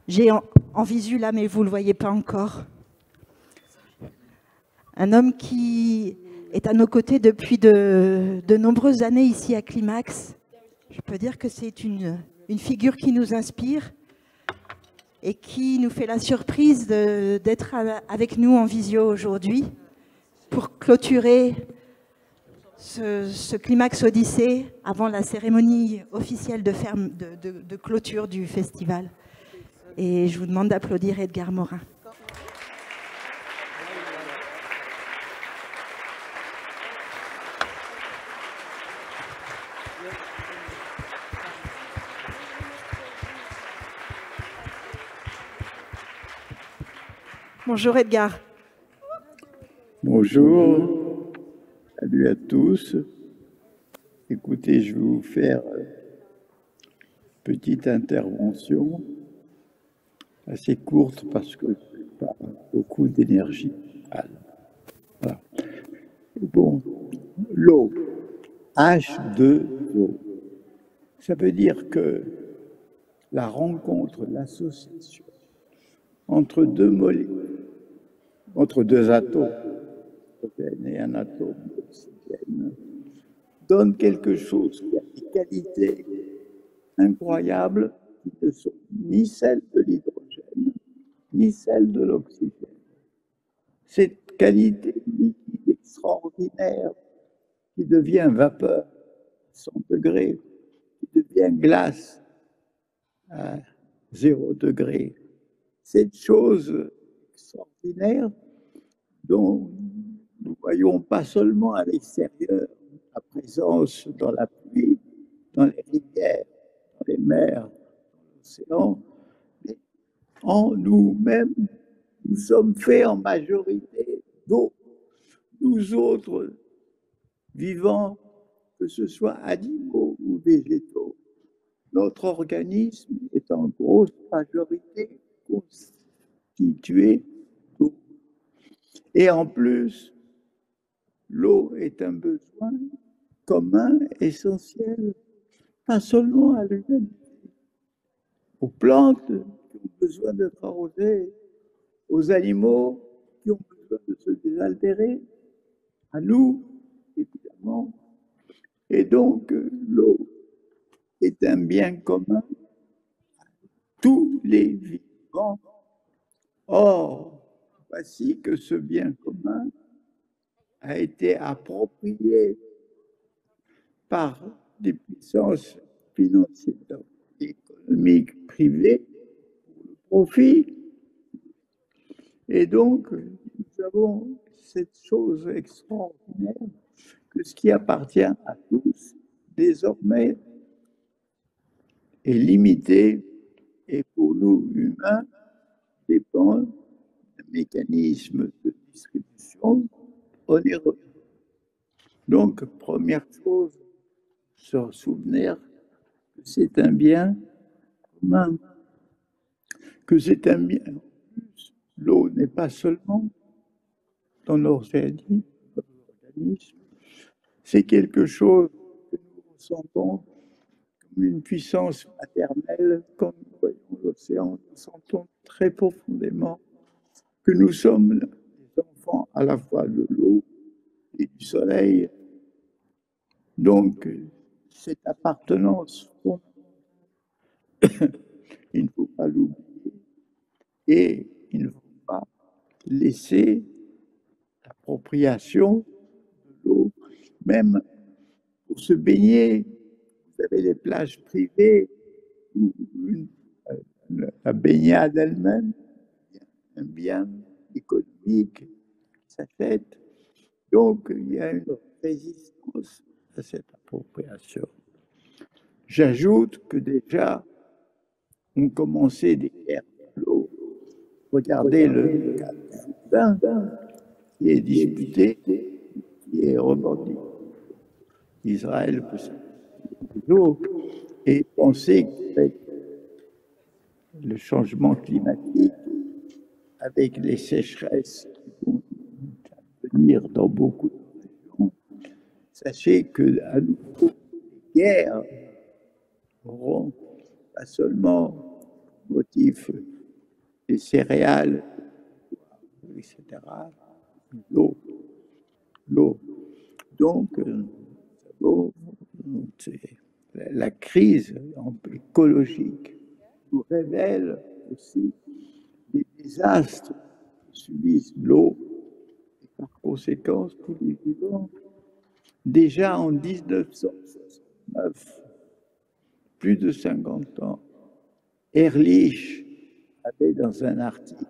J'ai en visu là, mais vous ne le voyez pas encore. Un homme qui est à nos côtés depuis de nombreuses années ici à Climax. Je peux dire que c'est une figure qui nous inspire et qui nous fait la surprise d'être avec nous en visio aujourd'hui pour clôturer ce Climax Odyssée avant la cérémonie officielle de clôture du festival. Et je vous demande d'applaudir Edgar Morin. Bonjour Edgar. Bonjour, salut à tous. Écoutez, je vais vous faire une petite intervention assez courte parce que je n'ai pas beaucoup d'énergie. Voilà. Bon, l'eau, H2O, ça veut dire que la rencontre, l'association entre deux molécules, entre deux atomes, et un atome d'oxygène, donne quelque chose qui a des qualités incroyables qui ne sont ni celles de l'hydrogène, ni celles de l'oxygène. Cette qualité liquide extraordinaire qui devient vapeur à 100 degrés, qui devient glace à 0 degré, cette chose extraordinaire dont nous voyons pas seulement à l'extérieur la présence dans la pluie, dans les rivières, dans les mers, dans l'océan, mais en nous-mêmes, nous sommes faits en majorité d'eau. Nous autres vivants, que ce soit animaux ou végétaux, notre organisme est en grosse majorité constitué d'eau. Et en plus, l'eau est un besoin commun, essentiel, pas seulement à l'humanité, aux plantes qui ont besoin d'être arrosées, aux animaux qui ont besoin de se désaltérer, à nous, évidemment. Et donc, l'eau est un bien commun à tous les vivants. Or, voici que ce bien commun a été approprié par des puissances financières et économiques privées pour le profit. Et donc, nous avons cette chose extraordinaire que ce qui appartient à tous, désormais, est limité et pour nous, humains, dépend d'un mécanisme de distribution onéreux. Donc, première chose, se souvenir que c'est un bien commun, que c'est un bien. L'eau n'est pas seulement dans l'organisme, c'est quelque chose que nous ressentons comme une puissance maternelle, comme nous voyons l'océan, nous sentons très profondément que nous sommes les enfants à la fois de l'eau et du soleil. Donc, cette appartenance, il ne faut pas l'oublier et il ne faut pas laisser l'appropriation de l'eau, même pour se baigner. Vous avez les plages privées où la baignade elle-même, un bien économique qui s'achète. Donc, il y a une résistance à cette appropriation. J'ajoute que déjà, ont commencé des guerres de l'eau. Regardez le cas de Soudan, qui est disputé, qui est revendiqué. Israël peut s'occuper de l'eau et penser qu'avec le changement climatique, avec les sécheresses qui vont venir dans beaucoup de régions, sachez qu'à nouveau, les guerres auront pas seulement motif les céréales, etc. L'eau. Donc, la crise écologique nous révèle aussi des désastres que subissent l'eau et par conséquent tous les vivants. Déjà en 1969, plus de 50 ans, Ehrlich avait dans un article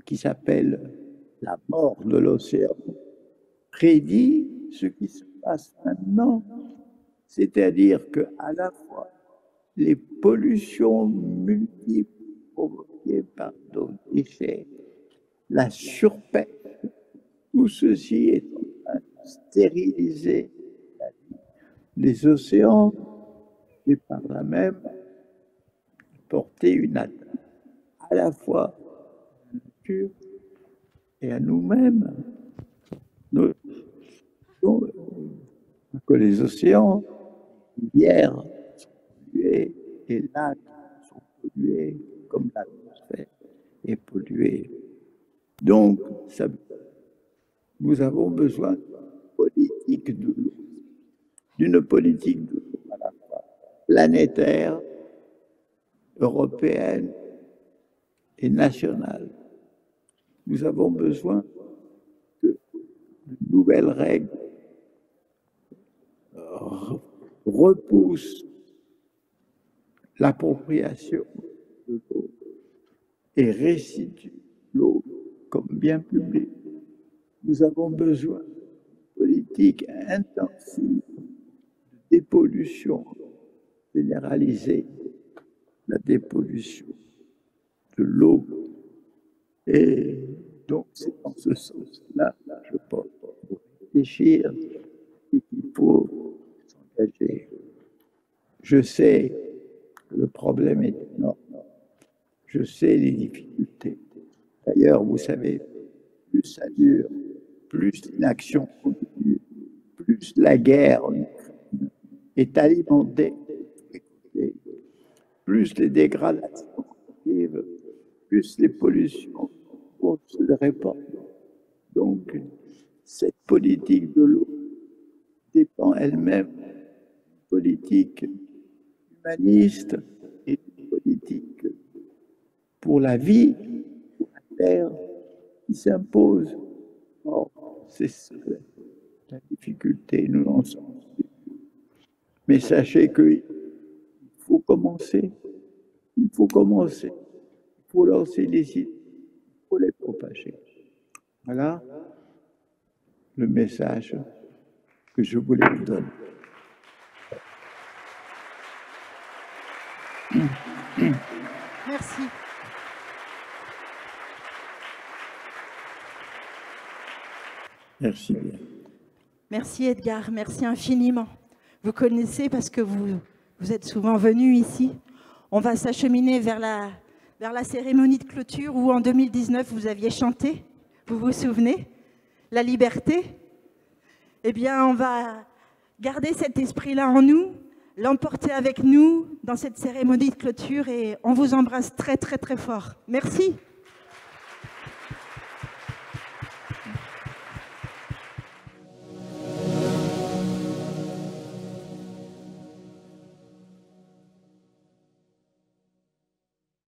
qui s'appelle « La mort de l'océan » prédit ce qui se passe maintenant, c'est-à-dire qu'à la fois les pollutions multiples provoquées par nos déchets, la surpêche, tout ceci est en train de stériliser les océans et par là même porter une atteinte à la fois à la nature et à nous-mêmes. Que les océans, les rivières sont polluées, les lacs sont pollués, comme l'atmosphère est polluée. Donc, nous avons besoin d'une politique de l'eau à la fois planétaire, européenne et nationale. Nous avons besoin de nouvelles règles repoussent l'appropriation de l'eau et restituent l'eau comme bien public. Nous avons besoin de politiques intensives de dépollution généralisée, la dépollution de l'eau. Et donc, c'est dans ce sens-là, je pense, pour réfléchir et qu'il faut s'engager. Je sais que le problème est énorme. Je sais les difficultés. D'ailleurs, vous savez, plus ça dure, plus l'inaction continue, plus la guerre en Ukraine est alimentée, plus les dégradations arrivent, plus les pollutions vont se répandre. Donc, cette politique de l'eau dépend elle-même d'une politique humaniste et d'une politique pour la vie, pour la terre, qui s'impose. Or, c'est la difficulté, nous en sommes. Mais sachez qu'il faut commencer. Il faut commencer. Il faut lancer les idées. Il faut les propager. Voilà le message que je voulais vous donner. Merci. Merci bien. Merci Edgar, merci infiniment. Vous connaissez parce que vous êtes souvent venu ici. On va s'acheminer vers la cérémonie de clôture où en 2019 vous aviez chanté, vous vous souvenez, la liberté. Eh bien, on va garder cet esprit-là en nous, l'emporter avec nous dans cette cérémonie de clôture et on vous embrasse très très très fort. Merci.